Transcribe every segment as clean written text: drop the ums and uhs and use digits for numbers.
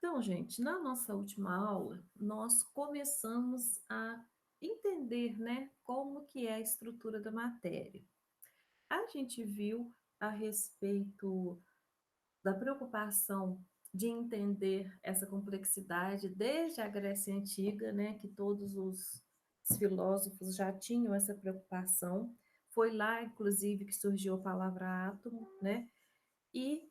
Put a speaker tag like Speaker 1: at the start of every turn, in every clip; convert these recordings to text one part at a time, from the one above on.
Speaker 1: Então, gente, na nossa última aula, nós começamos a entender, né, como que é a estrutura da matéria. A gente viu a respeito da preocupação de entender essa complexidade desde a Grécia Antiga, né, que todos os filósofos já tinham essa preocupação. Foi lá, inclusive, que surgiu a palavra átomo, né? E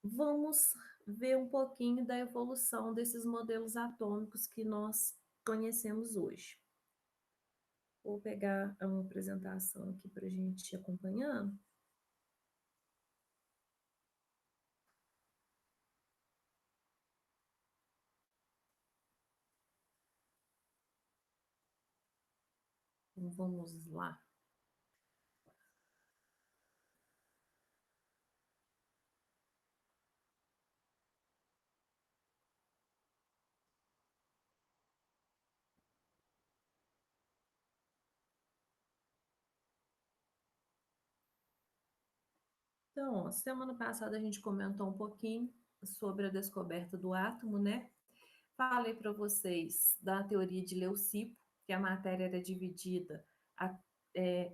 Speaker 1: vamos ver um pouquinho da evolução desses modelos atômicos que nós conhecemos hoje. Vou pegar uma apresentação aqui para a gente ir acompanhando. Então, vamos lá. Então, semana passada a gente comentou um pouquinho sobre a descoberta do átomo, né? Falei para vocês da teoria de Leucipo, que a matéria era dividida,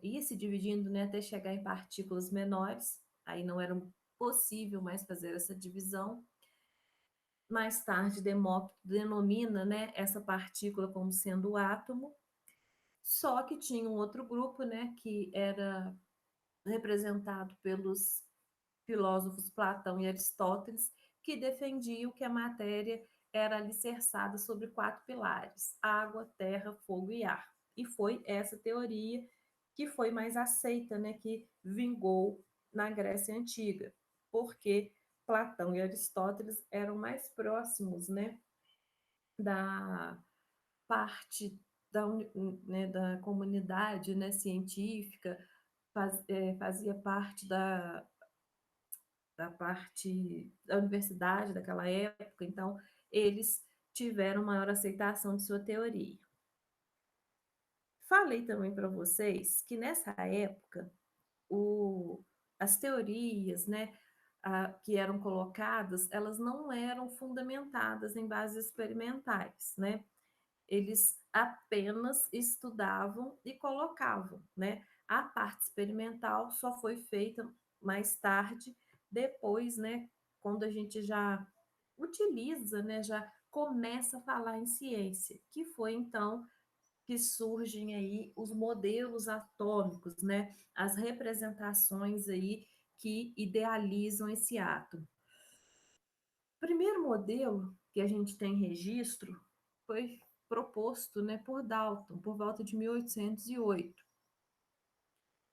Speaker 1: ia se dividindo, né, até chegar em partículas menores, aí não era possível mais fazer essa divisão. Mais tarde, Demócrito denomina, né, essa partícula como sendo o átomo, só que tinha um outro grupo, né, que era representado pelos filósofos Platão e Aristóteles, que defendiam que a matéria era alicerçada sobre quatro pilares: água, terra, fogo e ar. E foi essa teoria que foi mais aceita, né, que vingou na Grécia Antiga, porque Platão e Aristóteles eram mais próximos, né, da parte da comunidade, né, científica, fazia parte da parte da universidade daquela época, então eles tiveram maior aceitação de sua teoria. Falei também para vocês que nessa época as teorias, né, que eram colocadas, elas não eram fundamentadas em bases experimentais, né? Eles apenas estudavam e colocavam, né? A parte experimental só foi feita mais tarde, depois, né, quando a gente já utiliza, né, já começa a falar em ciência, que foi então que surgem aí os modelos atômicos, né, as representações aí que idealizam esse átomo. O primeiro modelo que a gente tem registro foi proposto, né, por Dalton, por volta de 1808.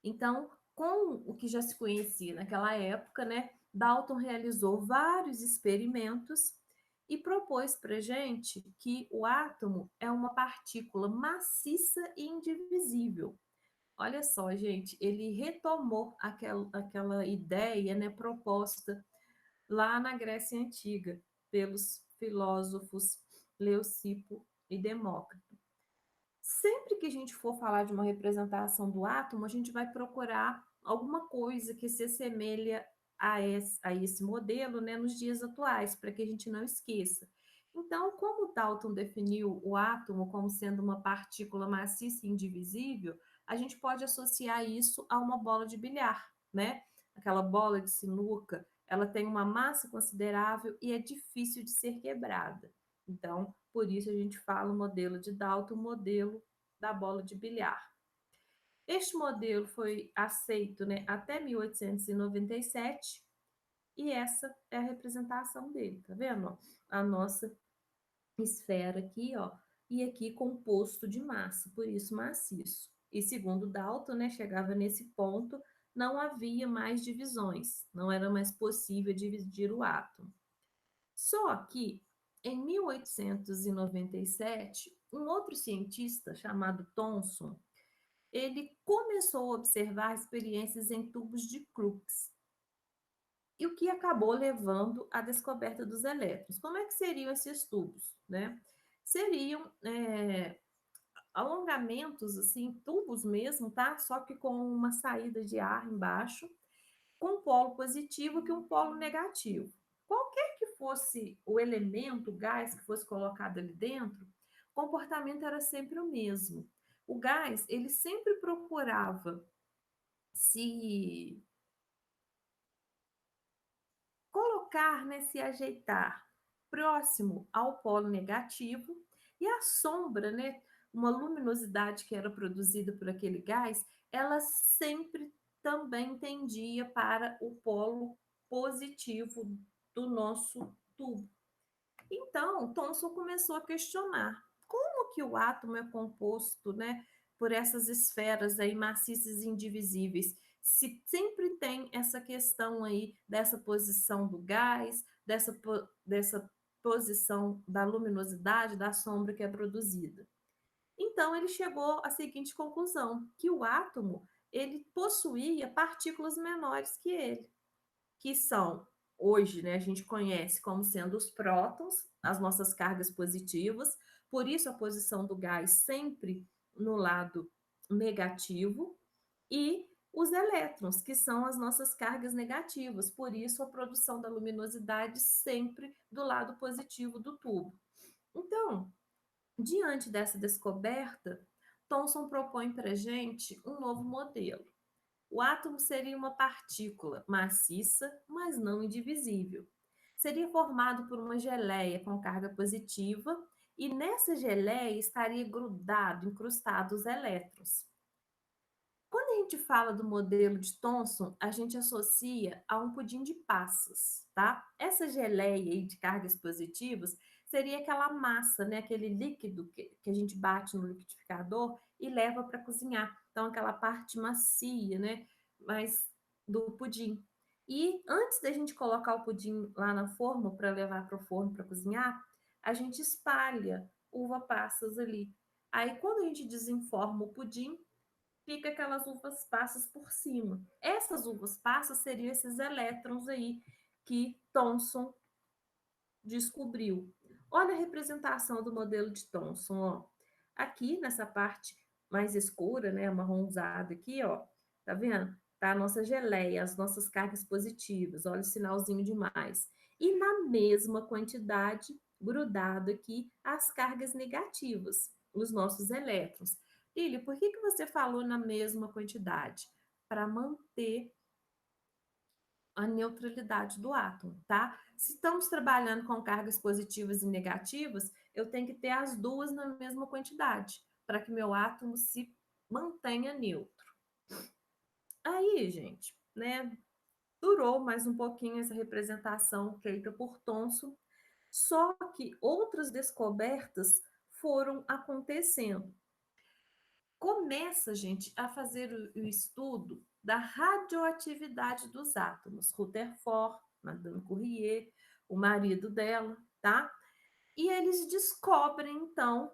Speaker 1: Então, com o que já se conhecia naquela época, né, Dalton realizou vários experimentos e propôs para a gente que o átomo é uma partícula maciça e indivisível. Olha só, gente, ele retomou aquela ideia, né, proposta lá na Grécia Antiga pelos filósofos Leucipo e Demócrito. Sempre que a gente for falar de uma representação do átomo, a gente vai procurar alguma coisa que se assemelha a esse modelo, né, nos dias atuais, para que a gente não esqueça. Então, como Dalton definiu o átomo como sendo uma partícula maciça e indivisível, a gente pode associar isso a uma bola de bilhar, né? Aquela bola de sinuca, ela tem uma massa considerável e é difícil de ser quebrada. Então, por isso a gente fala o modelo de Dalton, o modelo da bola de bilhar. Este modelo foi aceito, né, até 1897 e essa é a representação dele, tá vendo? A nossa esfera aqui, ó, e aqui composto de massa, por isso maciço. E segundo Dalton, né, chegava nesse ponto, não havia mais divisões, não era mais possível dividir o átomo. Só que, em 1897, um outro cientista chamado Thomson, ele começou a observar experiências em tubos de Crookes, e o que acabou levando à descoberta dos elétrons. Como é que seriam esses tubos, né? Seriam alongamentos, assim, tubos mesmo, tá? Só que com uma saída de ar embaixo, com um polo positivo e um polo negativo. Qualquer que fosse o elemento, o gás que fosse colocado ali dentro, o comportamento era sempre o mesmo. O gás, ele sempre procurava se colocar, né, se ajeitar próximo ao polo negativo e a sombra, né, uma luminosidade que era produzida por aquele gás, ela sempre também tendia para o polo positivo do nosso tubo. Então, Thomson começou a questionar como que o átomo é composto, né, por essas esferas aí maciças e indivisíveis, se sempre tem essa questão aí dessa posição do gás, dessa posição da luminosidade, da sombra que é produzida. Então, ele chegou à seguinte conclusão, que o átomo, ele possuía partículas menores que ele, que são, hoje, né, a gente conhece como sendo os prótons, as nossas cargas positivas, por isso a posição do gás sempre no lado negativo, e os elétrons, que são as nossas cargas negativas, por isso a produção da luminosidade sempre do lado positivo do tubo. Então, diante dessa descoberta, Thomson propõe para a gente um novo modelo. O átomo seria uma partícula maciça, mas não indivisível. Seria formado por uma geleia com carga positiva e nessa geleia estaria grudado, incrustado os elétrons. Quando a gente fala do modelo de Thomson, a gente associa a um pudim de passas, tá? Essa geleia aí de cargas positivas seria aquela massa, né? Aquele líquido que a gente bate no liquidificador e leva para cozinhar. Então, aquela parte macia, né? Mas do pudim. E antes da gente colocar o pudim lá na forma para levar para o forno para cozinhar, a gente espalha uva passas ali. Aí, quando a gente desenforma o pudim, fica aquelas uvas passas por cima. Essas uvas passas seriam esses elétrons aí que Thomson descobriu. Olha a representação do modelo de Thomson, ó. Aqui nessa parte mais escura, né, amarronzada aqui, ó, tá vendo? Tá a nossa geleia, as nossas cargas positivas, olha o sinalzinho de mais. E na mesma quantidade, grudado aqui, as cargas negativas, os nossos elétrons. Lília, por que você falou na mesma quantidade? Para manter a neutralidade do átomo, tá? Se estamos trabalhando com cargas positivas e negativas, eu tenho que ter as duas na mesma quantidade, para que meu átomo se mantenha neutro. Aí, gente, né, durou mais um pouquinho essa representação feita por Thomson, só que outras descobertas foram acontecendo. Começa, gente, a fazer o estudo da radioatividade dos átomos. Rutherford, Madame Curie, o marido dela, tá? E eles descobrem, então,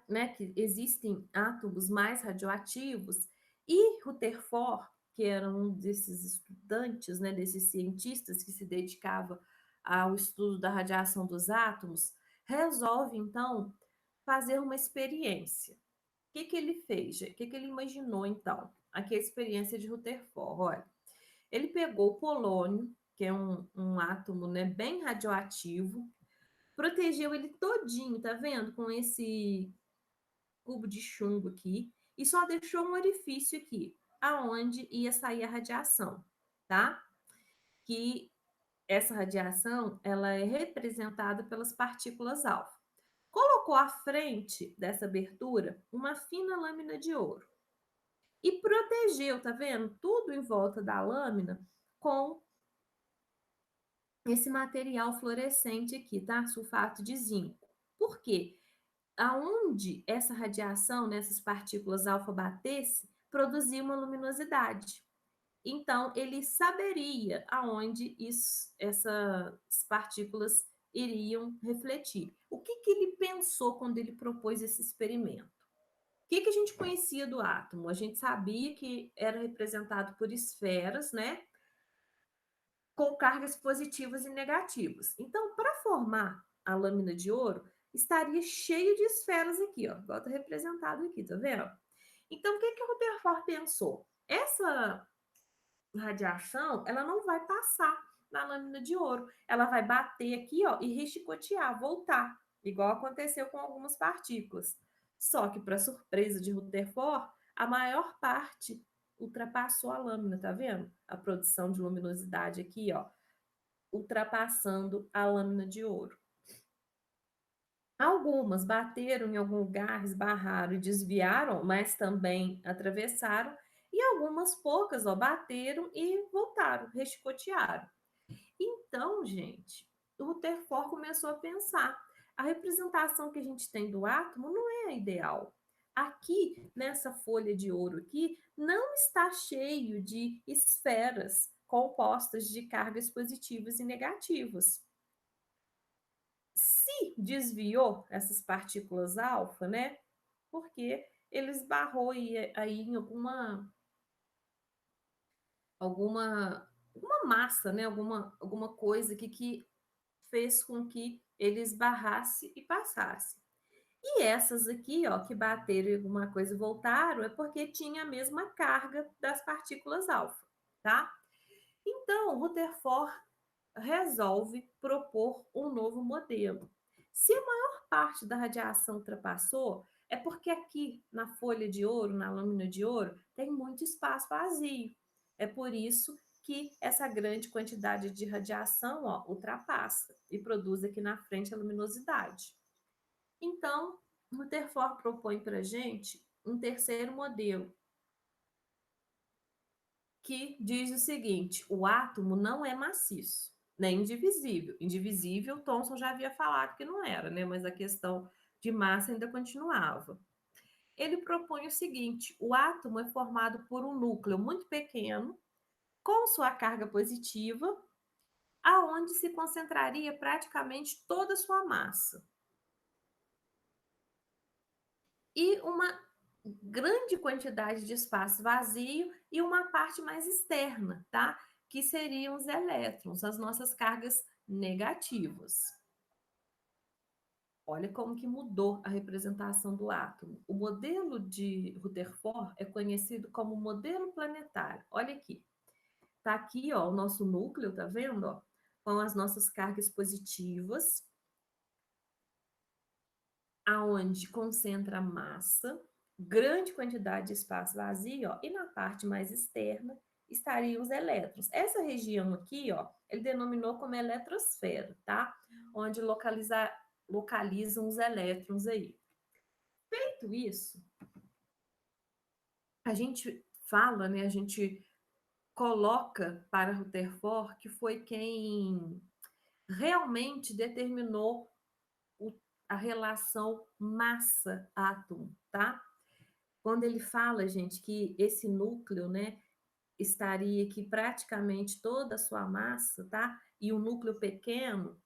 Speaker 1: né, que existem átomos mais radioativos, e Rutherford, que era um desses estudantes, né, desses cientistas que se dedicava ao estudo da radiação dos átomos, resolve, então, fazer uma experiência. Que ele fez? O que ele imaginou, então? Aqui é a experiência de Rutherford. Olha, ele pegou o polônio, que é um átomo, né, bem radioativo, protegeu ele todinho, tá vendo? Com esse cubo de chumbo aqui, e só deixou um orifício aqui, aonde ia sair a radiação, tá? Que essa radiação, ela é representada pelas partículas alfa. Colocou à frente dessa abertura uma fina lâmina de ouro e protegeu, tá vendo? Tudo em volta da lâmina com esse material fluorescente aqui, tá? Sulfato de zinco. Por quê? Aonde essa radiação, nessas partículas alfa batesse, produzia uma luminosidade. Então, ele saberia aonde essas partículas iriam refletir. O que ele pensou quando ele propôs esse experimento? Que a gente conhecia do átomo? A gente sabia que era representado por esferas, né? Com cargas positivas e negativas. Então, para formar a lâmina de ouro, estaria cheio de esferas aqui, ó. Igual tá representado aqui, tá vendo? Então, o que o Rutherford pensou? Essa radiação, ela não vai passar na lâmina de ouro. Ela vai bater aqui, ó, e rechicotear, voltar, igual aconteceu com algumas partículas. Só que, para surpresa de Rutherford, a maior parte ultrapassou a lâmina, tá vendo? A produção de luminosidade aqui, ó, ultrapassando a lâmina de ouro. Algumas bateram em algum lugar, esbarraram e desviaram, mas também atravessaram, e algumas poucas, ó, bateram e voltaram, rechicotearam. Então, gente, o Rutherford começou a pensar: a representação que a gente tem do átomo não é a ideal. Aqui, nessa folha de ouro aqui, não está cheio de esferas compostas de cargas positivas e negativas. Se desviou essas partículas alfa, né? Porque ele esbarrou aí em alguma massa, né? Alguma coisa que fez com que ele esbarrasse e passasse. E essas aqui, ó, que bateram em alguma coisa e voltaram, é porque tinha a mesma carga das partículas alfa, tá? Então, Rutherford resolve propor um novo modelo. Se a maior parte da radiação ultrapassou, é porque aqui na folha de ouro, na lâmina de ouro, tem muito espaço vazio. É por isso que essa grande quantidade de radiação, ó, ultrapassa e produz aqui na frente a luminosidade. Então, Rutherford propõe para a gente um terceiro modelo, que diz o seguinte: o átomo não é maciço, nem indivisível. Indivisível, Thomson já havia falado que não era, né? Mas a questão de massa ainda continuava. Ele propõe o seguinte: o átomo é formado por um núcleo muito pequeno, com sua carga positiva, aonde se concentraria praticamente toda a sua massa. E uma grande quantidade de espaço vazio e uma parte mais externa, tá? Que seriam os elétrons, as nossas cargas negativas. Olha como que mudou a representação do átomo. O modelo de Rutherford é conhecido como modelo planetário. Olha aqui. Tá aqui, ó, o nosso núcleo, tá vendo, ó? Com as nossas cargas positivas, aonde concentra a massa, grande quantidade de espaço vazio, ó, e na parte mais externa estariam os elétrons. Essa região aqui, ó, ele denominou como eletrosfera, tá? Onde localizam os elétrons aí. Feito isso, a gente fala, né, a gente coloca para Rutherford que foi quem realmente determinou a relação massa-átomo, tá? Quando ele fala, gente, que esse núcleo, né, estaria aqui praticamente toda a sua massa, tá? E um núcleo pequeno,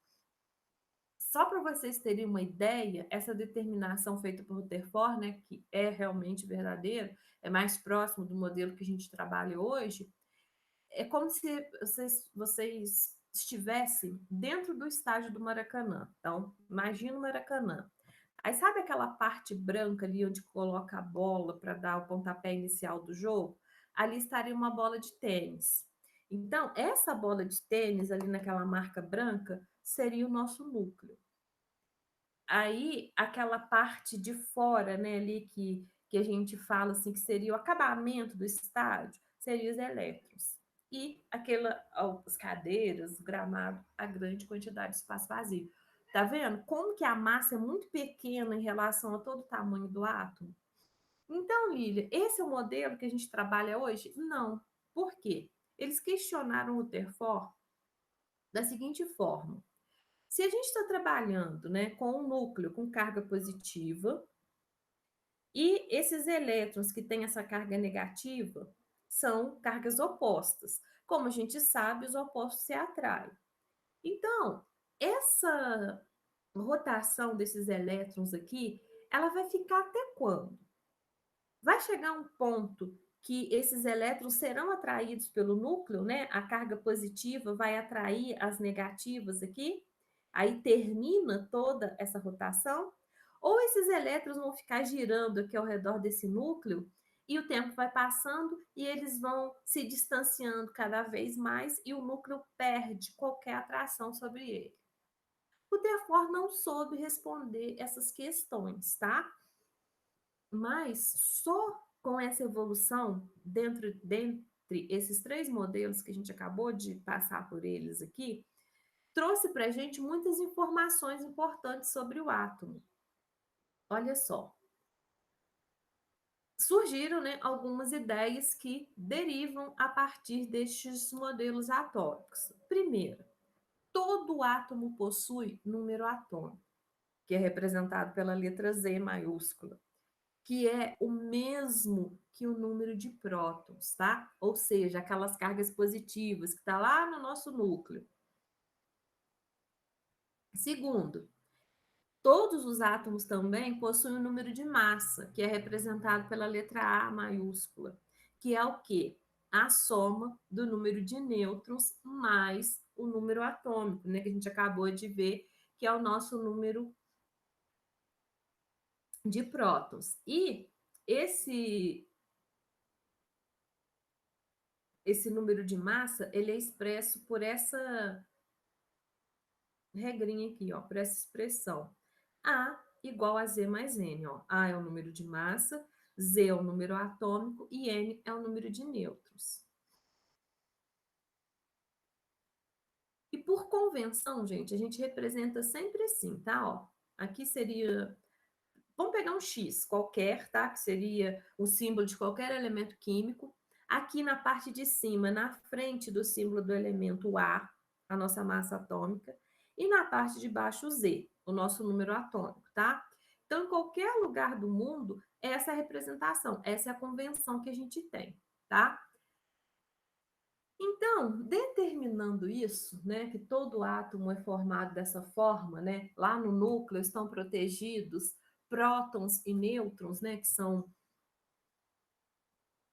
Speaker 1: só para vocês terem uma ideia, essa determinação feita por Rutherford, né, que é realmente verdadeiro, é mais próximo do modelo que a gente trabalha hoje, é como se vocês estivessem dentro do estádio do Maracanã. Então, imagina o Maracanã. Aí sabe aquela parte branca ali onde coloca a bola para dar o pontapé inicial do jogo? Ali estaria uma bola de tênis. Então, essa bola de tênis ali naquela marca branca seria o nosso núcleo. Aí, aquela parte de fora, né, ali que a gente fala assim, que seria o acabamento do estádio, seriam os elétrons. E as cadeiras, o gramado, a grande quantidade de espaço vazio. Tá vendo? Como que a massa é muito pequena em relação a todo o tamanho do átomo? Então, Lília, esse é o modelo que a gente trabalha hoje? Não. Por quê? Eles questionaram o Rutherford da seguinte forma: se a gente está trabalhando, né, com um núcleo com carga positiva e esses elétrons que têm essa carga negativa são cargas opostas. Como a gente sabe, os opostos se atraem. Então, essa rotação desses elétrons aqui, ela vai ficar até quando? Vai chegar um ponto que esses elétrons serão atraídos pelo núcleo, né? A carga positiva vai atrair as negativas aqui, aí termina toda essa rotação, ou esses elétrons vão ficar girando aqui ao redor desse núcleo e o tempo vai passando e eles vão se distanciando cada vez mais e o núcleo perde qualquer atração sobre ele. O Rutherford não soube responder essas questões, tá? Mas só com essa evolução, dentre esses três modelos que a gente acabou de passar por eles aqui, trouxe para a gente muitas informações importantes sobre o átomo. Olha só, surgiram, né, algumas ideias que derivam a partir destes modelos atômicos. Primeiro, todo átomo possui número atômico, que é representado pela letra Z maiúscula, que é o mesmo que o número de prótons, tá? Ou seja, aquelas cargas positivas que está lá no nosso núcleo. Segundo, todos os átomos também possuem um número de massa, que é representado pela letra A maiúscula, que é o quê? A soma do número de nêutrons mais o número atômico, né? Que a gente acabou de ver, que é o nosso número de prótons. E esse esse número de massa, ele é expresso por essa regrinha aqui, ó, por essa expressão. A igual a Z mais N, ó. A é o número de massa, Z é o número atômico e N é o número de nêutrons. E por convenção, gente, a gente representa sempre assim, tá? Ó, aqui seria. Vamos pegar um X qualquer, tá? Que seria o símbolo de qualquer elemento químico. Aqui na parte de cima, na frente do símbolo do elemento a nossa massa atômica. E na parte de baixo, o Z, o nosso número atômico, tá? Então, em qualquer lugar do mundo, essa é a representação, essa é a convenção que a gente tem, tá? Então, determinando isso, né, que todo átomo é formado dessa forma, né, lá no núcleo estão protegidos prótons e nêutrons, né, que são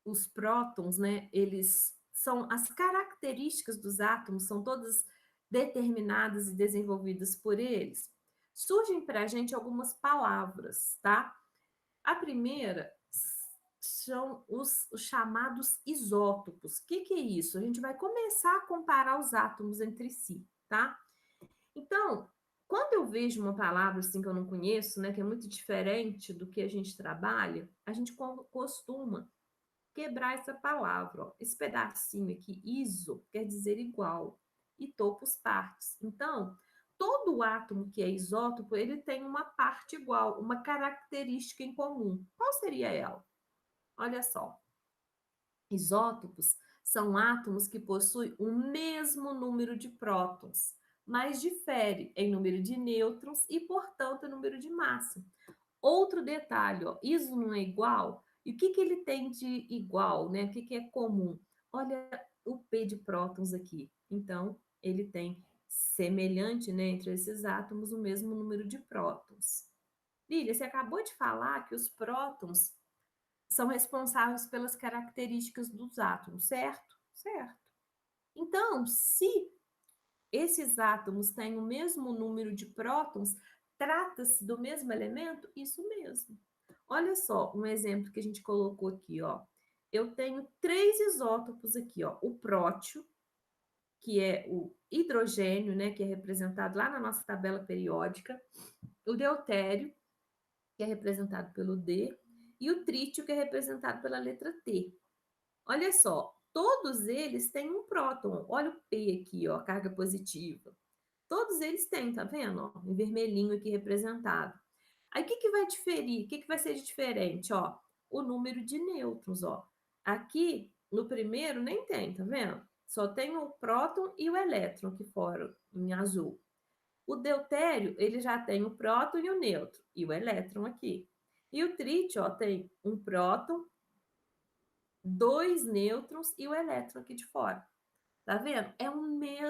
Speaker 1: os prótons, né, eles são as características dos átomos, são todas determinadas e desenvolvidas por eles. Surgem para a gente algumas palavras, tá? A primeira são os chamados isótopos. O que é isso? A gente vai começar a comparar os átomos entre si, tá? Então, quando eu vejo uma palavra assim que eu não conheço, né, que é muito diferente do que a gente trabalha, a gente costuma quebrar essa palavra. Ó. Esse pedacinho aqui, iso, quer dizer igual, e topos partes. Então, todo átomo que é isótopo, ele tem uma parte igual, uma característica em comum. Qual seria ela? Olha só. Isótopos são átomos que possuem o mesmo número de prótons, mas difere em número de nêutrons e, portanto, número de massa. Outro detalhe, ó, iso não é igual. E o que ele tem de igual, né? O que é comum? Olha o P de prótons aqui. Então, ele tem semelhante, né, entre esses átomos o mesmo número de prótons. Lília, você acabou de falar que os prótons são responsáveis pelas características dos átomos, certo? Certo. Então, se esses átomos têm o mesmo número de prótons, trata-se do mesmo elemento? Isso mesmo. Olha só, um exemplo que a gente colocou aqui, ó. Eu tenho três isótopos aqui, ó. O prótio, que é o hidrogênio, né, que é representado lá na nossa tabela periódica, o deutério, que é representado pelo D, e o trítio, que é representado pela letra T. Olha só, todos eles têm um próton. Olha o P aqui, ó, carga positiva. Todos eles têm, tá vendo? Ó, em vermelhinho aqui representado. Aí o que vai diferir? O que vai ser de diferente? Ó, o número de nêutrons, ó. Aqui, no primeiro, nem tem, tá vendo? Só tem o próton e o elétron aqui fora, em azul. O deutério, ele já tem o próton e o nêutron, e o elétron aqui. E o trítio, ó, tem um próton, dois nêutrons e o elétron aqui de fora. Tá vendo?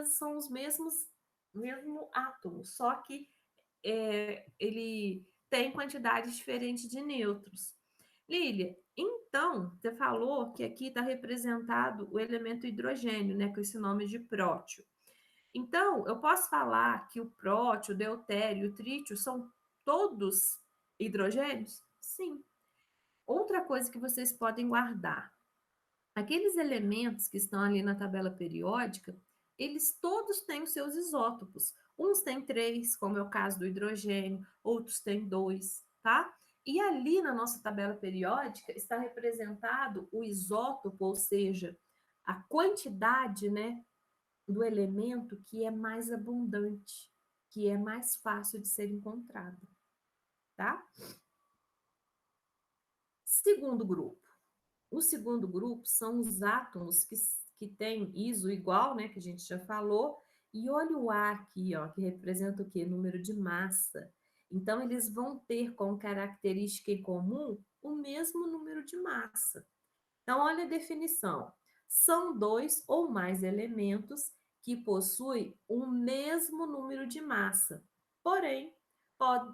Speaker 1: São os mesmo átomos, só que ele tem quantidades diferentes de nêutrons. Lília, então, você falou que aqui está representado o elemento hidrogênio, né, com esse nome de prótio. Então, eu posso falar que o prótio, o deutério e o trítio são todos hidrogênios? Sim. Outra coisa que vocês podem guardar, aqueles elementos que estão ali na tabela periódica, eles todos têm os seus isótopos. Uns têm 3, como é o caso do hidrogênio, outros têm 2, tá? E ali na nossa tabela periódica está representado o isótopo, ou seja, a quantidade, né, do elemento que é mais abundante, que é mais fácil de ser encontrado, tá? Segundo grupo. O segundo grupo são os átomos que têm ISO igual, né, que a gente já falou, e olha o A aqui, ó, que representa o quê? Número de massa. Então, eles vão ter como característica em comum o mesmo número de massa. Então, olha a definição. São dois ou mais elementos que possuem o mesmo número de massa, porém, pode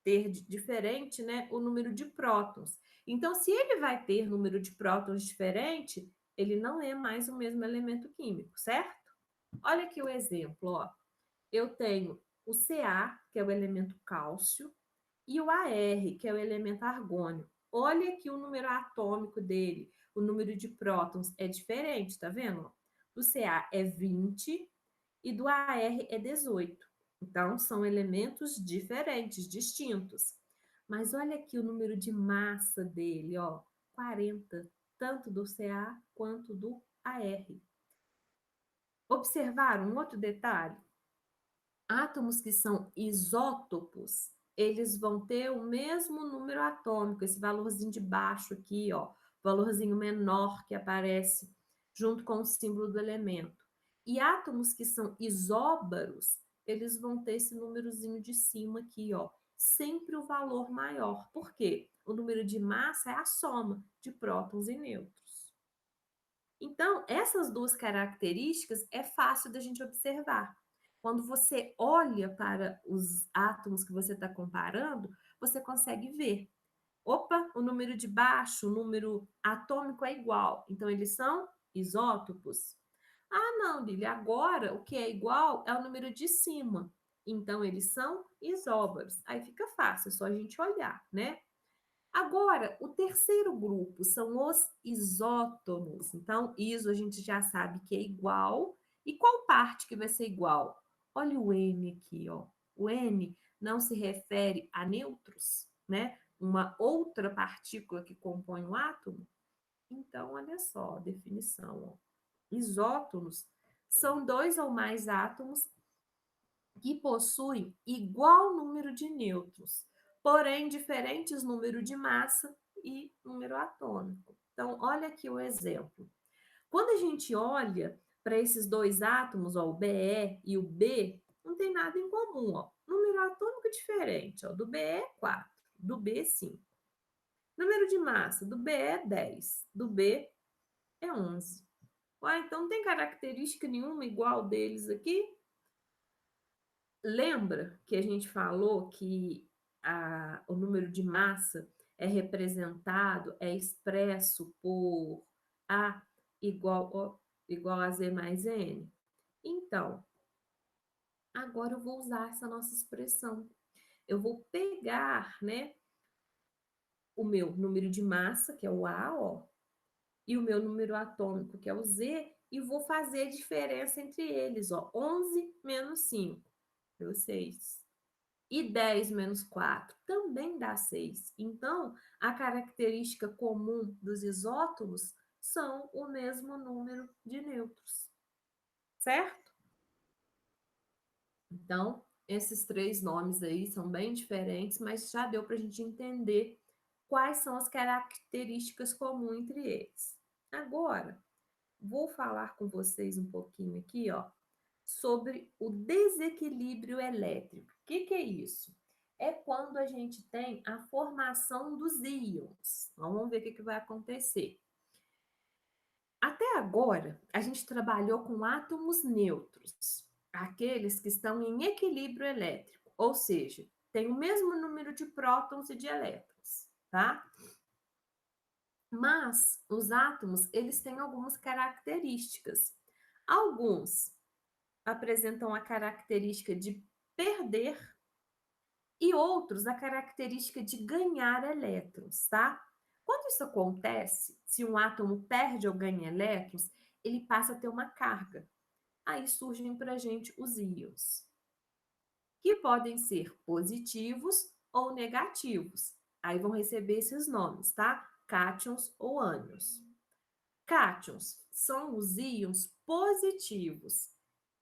Speaker 1: ter diferente, né, o número de prótons. Então, se ele vai ter número de prótons diferente, ele não é mais o mesmo elemento químico, certo? Olha aqui o exemplo, ó. Eu tenho o Ca, que é o elemento cálcio, e o Ar, que é o elemento argônio. Olha aqui o número atômico dele, o número de prótons é diferente, tá vendo? Do Ca é 20 e do Ar é 18. Então, são elementos diferentes, distintos. Mas olha aqui o número de massa dele, ó, 40, tanto do Ca quanto do Ar. Observaram um outro detalhe? Átomos que são isótopos, eles vão ter o mesmo número atômico, esse valorzinho de baixo aqui, ó, valorzinho menor que aparece junto com o símbolo do elemento. E átomos que são isóbaros, eles vão ter esse númerozinho de cima aqui, ó, sempre o valor maior. Por quê? O número de massa é a soma de prótons e nêutrons. Então, essas duas características é fácil da gente observar. Quando você olha para os átomos que você está comparando, você consegue ver. Opa, o número de baixo, o número atômico é igual. Então, eles são isótopos. Ah, não, Lili, agora o que é igual é o número de cima. Então, eles são isóbaros. Aí fica fácil, é só a gente olhar, né? Agora, o terceiro grupo são os isótonos. Então, iso a gente já sabe que é igual. E qual parte que vai ser igual? Olha o N aqui, ó. O N não se refere a nêutrons, né? Uma outra partícula que compõe o átomo. Então, olha só a definição, ó. Isótonos são dois ou mais átomos que possuem igual número de nêutrons, porém diferentes número de massa e número atômico. Então, olha aqui o exemplo. Quando a gente olha para esses dois átomos, ó, o Be e o B, não tem nada em comum. Ó. Número atômico diferente. Ó, do Be é 4, do B 5. Número de massa, do Be é 10, do B é 11. Ué, então não tem característica nenhuma igual deles aqui? Lembra que a gente falou que o número de massa é representado, é expresso por A igual a Z mais N? Então, agora eu vou usar essa nossa expressão. Eu vou pegar, né, o meu número de massa, que é o A, ó, e o meu número atômico, que é o Z, e vou fazer a diferença entre eles, ó, 11 menos 5, deu 6. E 10 menos 4 também dá 6. Então, a característica comum dos isótopos são o mesmo número de nêutrons, certo? Então, esses três nomes aí são bem diferentes, mas já deu para a gente entender quais são as características comuns entre eles. Agora, vou falar com vocês um pouquinho aqui, ó, sobre o desequilíbrio elétrico. O que é isso? É quando a gente tem a formação dos íons. Vamos ver o que vai acontecer. Até agora, a gente trabalhou com átomos neutros, aqueles que estão em equilíbrio elétrico, ou seja, tem o mesmo número de prótons e de elétrons, tá? Mas os átomos, eles têm algumas características. Alguns apresentam a característica de perder E outros, a característica de ganhar elétrons, tá? Quando isso acontece, se um átomo perde ou ganha elétrons, ele passa a ter uma carga. Aí surgem para a gente os íons, que podem ser positivos ou negativos. Aí vão receber esses nomes, tá? Cátions ou ânions. Cátions são os íons positivos,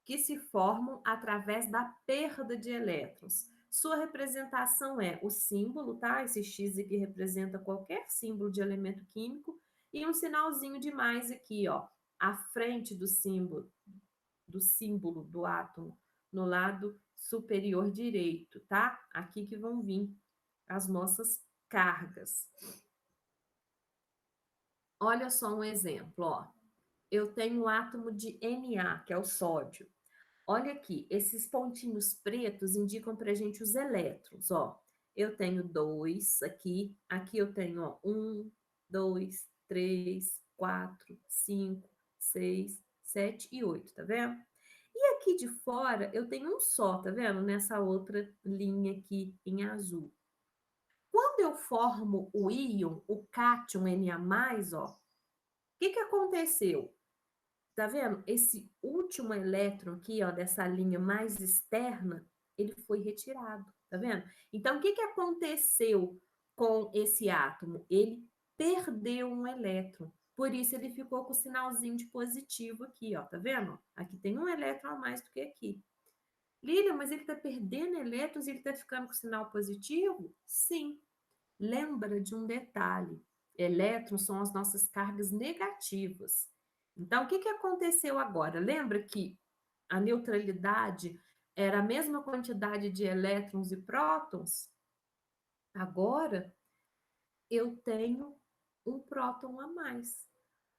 Speaker 1: que se formam através da perda de elétrons. Sua representação é o símbolo, tá? Esse X aqui representa qualquer símbolo de elemento químico e um sinalzinho de mais aqui, ó, à frente do símbolo do átomo, no lado superior direito, tá? Aqui que vão vir as nossas cargas. Olha só um exemplo, ó. Eu tenho o átomo de Na, que é o sódio. Olha aqui, esses pontinhos pretos indicam para a gente os elétrons, ó. Eu tenho dois aqui, aqui eu tenho, ó, 2, 3, 4, 5, 6, 7 e 8, tá vendo? E aqui de fora eu tenho um só, tá vendo? Nessa outra linha aqui em azul. Quando eu formo o íon, o cátion Na+, ó, o que aconteceu? Tá vendo? Esse último elétron aqui, ó, dessa linha mais externa, ele foi retirado, tá vendo? Então, o que aconteceu com esse átomo? Ele perdeu um elétron. Por isso, ele ficou com o sinalzinho de positivo aqui, ó, tá vendo? Aqui tem um elétron a mais do que aqui. Lília, mas ele está perdendo elétrons e ele está ficando com sinal positivo? Sim. Lembra de um detalhe: elétrons são as nossas cargas negativas. Então, o que aconteceu agora? Lembra que a neutralidade era a mesma quantidade de elétrons e prótons? Agora eu tenho um próton a mais.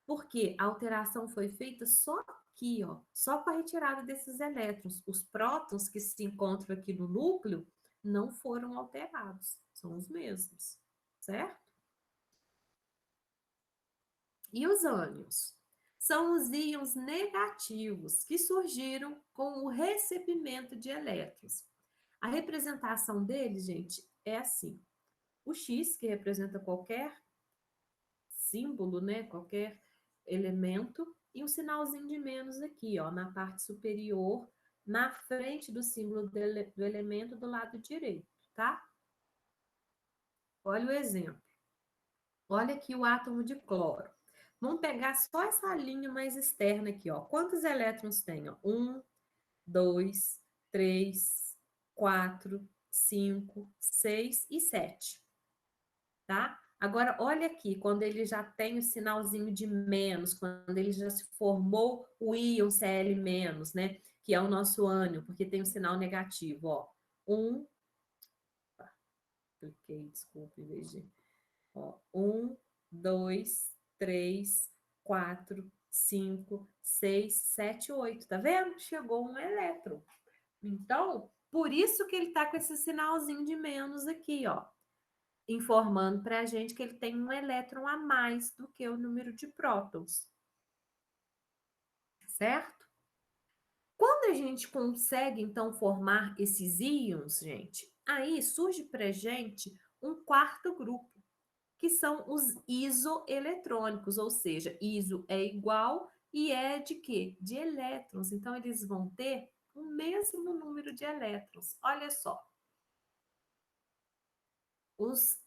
Speaker 1: Porque a alteração foi feita só aqui, ó, só com a retirada desses elétrons. Os prótons que se encontram aqui no núcleo não foram alterados, são os mesmos, certo? E os ânions? São os íons negativos que surgiram com o recebimento de elétrons. A representação deles, gente, é assim. O X, que representa qualquer símbolo, né, qualquer elemento, e um sinalzinho de menos aqui, ó, na parte superior, na frente do símbolo do elemento do lado direito, tá? Olha o exemplo. Olha aqui o átomo de cloro. Vamos pegar só essa linha mais externa aqui, ó. Quantos elétrons tem? Ó? 1, 2, 3, 4, 5, 6 e 7, tá? Agora, olha aqui, quando ele já tem o sinalzinho de menos, quando ele já se formou o íon Cl-, né? Que é o nosso ânion, porque tem o sinal negativo, ó. 1, cliquei, desculpa, em vez de... Ó, 1, 2, 3, 4, 5, 6, 7, 8. Tá vendo? Chegou um elétron. Então, por isso que ele está com esse sinalzinho de menos aqui, ó, informando para a gente que ele tem um elétron a mais do que o número de prótons. Certo? Quando a gente consegue, então, formar esses íons, gente, aí surge para a gente um quarto grupo, que são os isoeletrônicos, ou seja, iso é igual e é de quê? De elétrons. Então, eles vão ter o mesmo número de elétrons. Olha só. Os,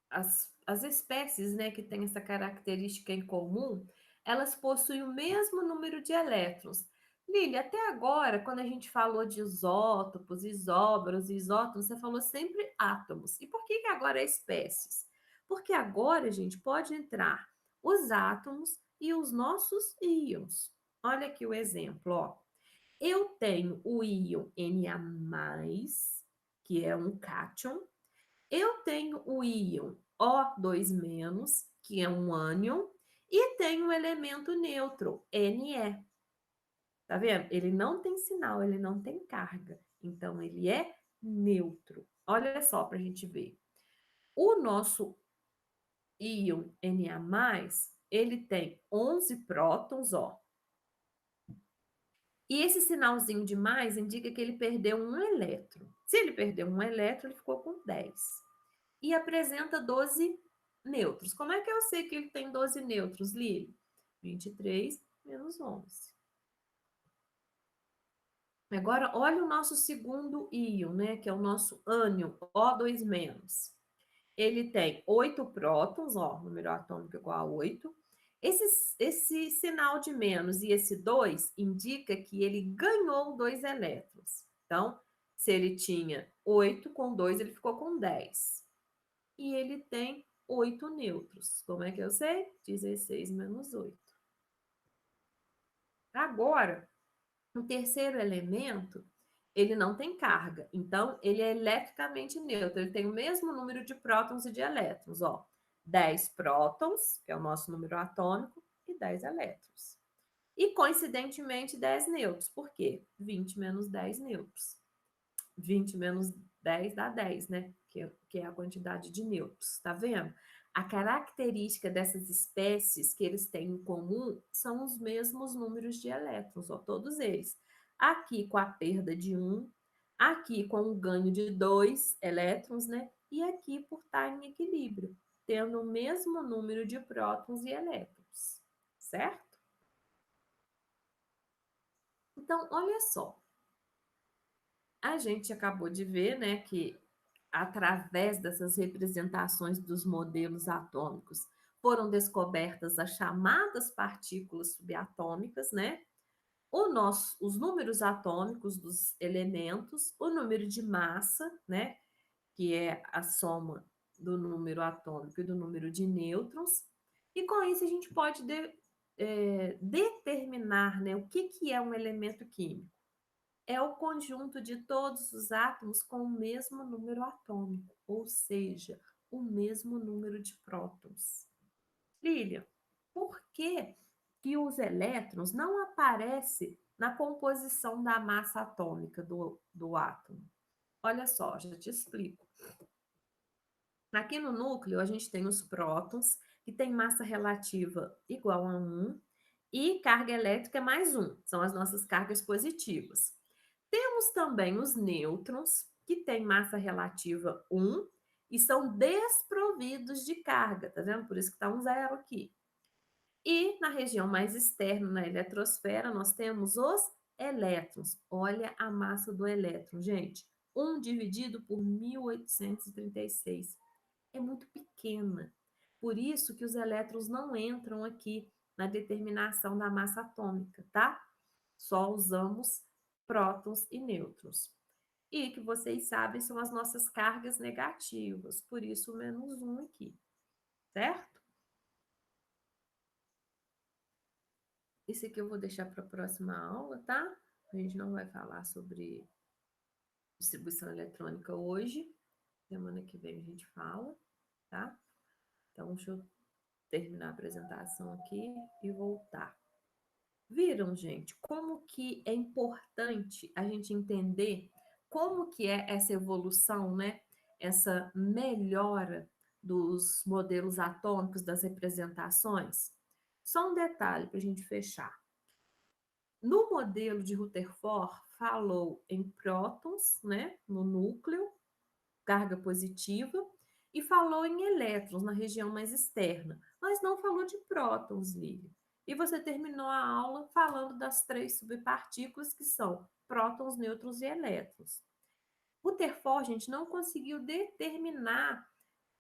Speaker 1: as espécies, né, que têm essa característica em comum, elas possuem o mesmo número de elétrons. Lili, até agora, quando a gente falou de isótopos, isóbaros, isótons, você falou sempre átomos. E por que agora é espécies? Porque agora, gente, pode entrar os átomos e os nossos íons. Olha aqui o exemplo, ó. Eu tenho o íon Na+, que é um cátion. Eu tenho o íon O2-, que é um ânion, e tenho o elemento neutro, Ne. Tá vendo? Ele não tem sinal, ele não tem carga. Então, ele é neutro. Olha só para a gente ver. O nosso íon Na+, ele tem 11 prótons, ó, E esse sinalzinho de mais indica que ele perdeu um elétron. Se ele perdeu um elétron, ele ficou com 10. E apresenta 12 nêutrons. Como é que eu sei que ele tem 12 nêutrons, Lili? 23 menos 11. Agora, olha o nosso segundo íon, né? Que é o nosso ânion, O2-. Ele tem 8 prótons, ó, número atômico igual a 8. Esse sinal de menos e esse 2 indica que ele ganhou 2 elétrons. Então, se ele tinha 8, com 2 ele ficou com 10. E ele tem 8 nêutrons. Como é que eu sei? 16 menos 8. Agora, o terceiro elemento, ele não tem carga. Então, ele é eletricamente neutro. Ele tem o mesmo número de prótons e de elétrons. Ó, 10 prótons, que é o nosso número atômico, e 10 elétrons. E, coincidentemente, 10 nêutrons. Por quê? 20 menos 10 nêutrons. 20 menos 10 dá 10, né? Que é a quantidade de nêutrons. Tá vendo? A característica dessas espécies que eles têm em comum são os mesmos números de elétrons, ó, todos eles. Aqui com a perda de 1, aqui com o ganho de 2 elétrons, né? E aqui por estar em equilíbrio, tendo o mesmo número de prótons e elétrons, certo? Então, olha só, a gente acabou de ver, né, que através dessas representações dos modelos atômicos foram descobertas as chamadas partículas subatômicas, né? Os números atômicos dos elementos, o número de massa, né? Que é a soma do número atômico e do número de nêutrons. E com isso a gente pode determinar, né, o que é um elemento químico. É o conjunto de todos os átomos com o mesmo número atômico, ou seja, o mesmo número de prótons. Lilian, por que que os elétrons não aparecem na composição da massa atômica do átomo? Olha só, já te explico. Aqui no núcleo, a gente tem os prótons, que tem massa relativa igual a 1, e carga elétrica mais 1, são as nossas cargas positivas. Temos também os nêutrons, que têm massa relativa 1 e são desprovidos de carga, tá vendo? Por isso que está um zero aqui. E na região mais externa, na eletrosfera, nós temos os elétrons. Olha a massa do elétron, gente. 1 dividido por 1836. É muito pequena. Por isso que os elétrons não entram aqui na determinação da massa atômica, tá? Só usamos prótons e nêutrons. E que vocês sabem são as nossas cargas negativas, por isso o menos 1 aqui, certo? Isso aqui eu vou deixar para a próxima aula, tá? A gente não vai falar sobre distribuição eletrônica hoje. Semana que vem a gente fala, tá? Então, deixa eu terminar a apresentação aqui e voltar. Viram, gente, como que é importante a gente entender como que é essa evolução, né? Essa melhora dos modelos atômicos, das representações? Só um detalhe para a gente fechar. No modelo de Rutherford, falou em prótons, né, no núcleo, carga positiva, e falou em elétrons na região mais externa, mas não falou de prótons, Lívia. E você terminou a aula falando das 3 subpartículas que são prótons, nêutrons e elétrons. Rutherford, gente, não conseguiu determinar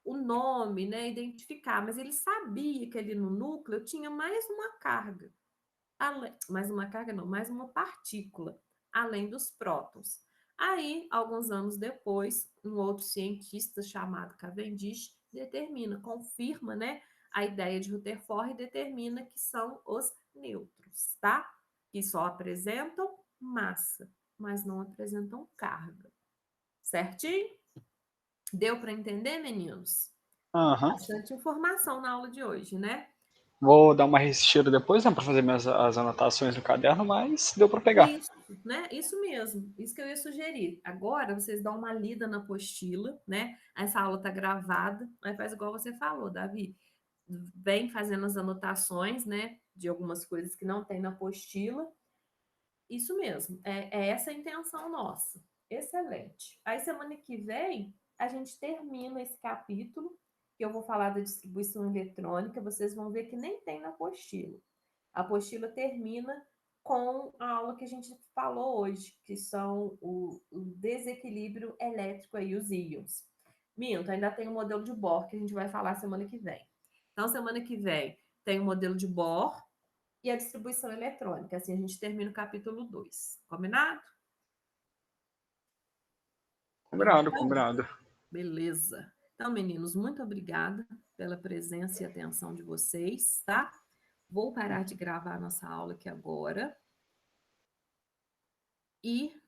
Speaker 1: o nome, né, identificar, mas ele sabia que ali no núcleo tinha mais uma carga. Mais uma carga não, mais uma partícula, além dos prótons. Aí, alguns anos depois, um outro cientista chamado Cavendish determina, confirma, né, a ideia de Rutherford e determina que são os nêutrons, tá? Que só apresentam massa, mas não apresentam carga. Certinho? Deu para entender, meninos?
Speaker 2: Aham.
Speaker 1: Bastante informação na aula de hoje, né?
Speaker 2: Vou dar uma resistida depois, né, para fazer as anotações no caderno, mas deu para pegar.
Speaker 1: Isso, né? Isso mesmo, isso que eu ia sugerir. Agora vocês dão uma lida na apostila, né? Essa aula está gravada, mas faz igual você falou, Davi. Vem fazendo as anotações, né? De algumas coisas que não tem na apostila. Isso mesmo, é essa a intenção nossa. Excelente. Aí semana que vem a gente termina esse capítulo, que eu vou falar da distribuição eletrônica, vocês vão ver que nem tem na apostila. A apostila termina com a aula que a gente falou hoje, que são o desequilíbrio elétrico aí, os íons. Minto, ainda tem o modelo de Bohr, que a gente vai falar semana que vem. Então, semana que vem tem o modelo de Bohr e a distribuição eletrônica. Assim a gente termina o capítulo 2. Combinado?
Speaker 2: Combinado,
Speaker 1: Então,
Speaker 2: combinado.
Speaker 1: beleza. Então, meninos, muito obrigada pela presença e atenção de vocês, tá? Vou parar de gravar a nossa aula aqui agora. E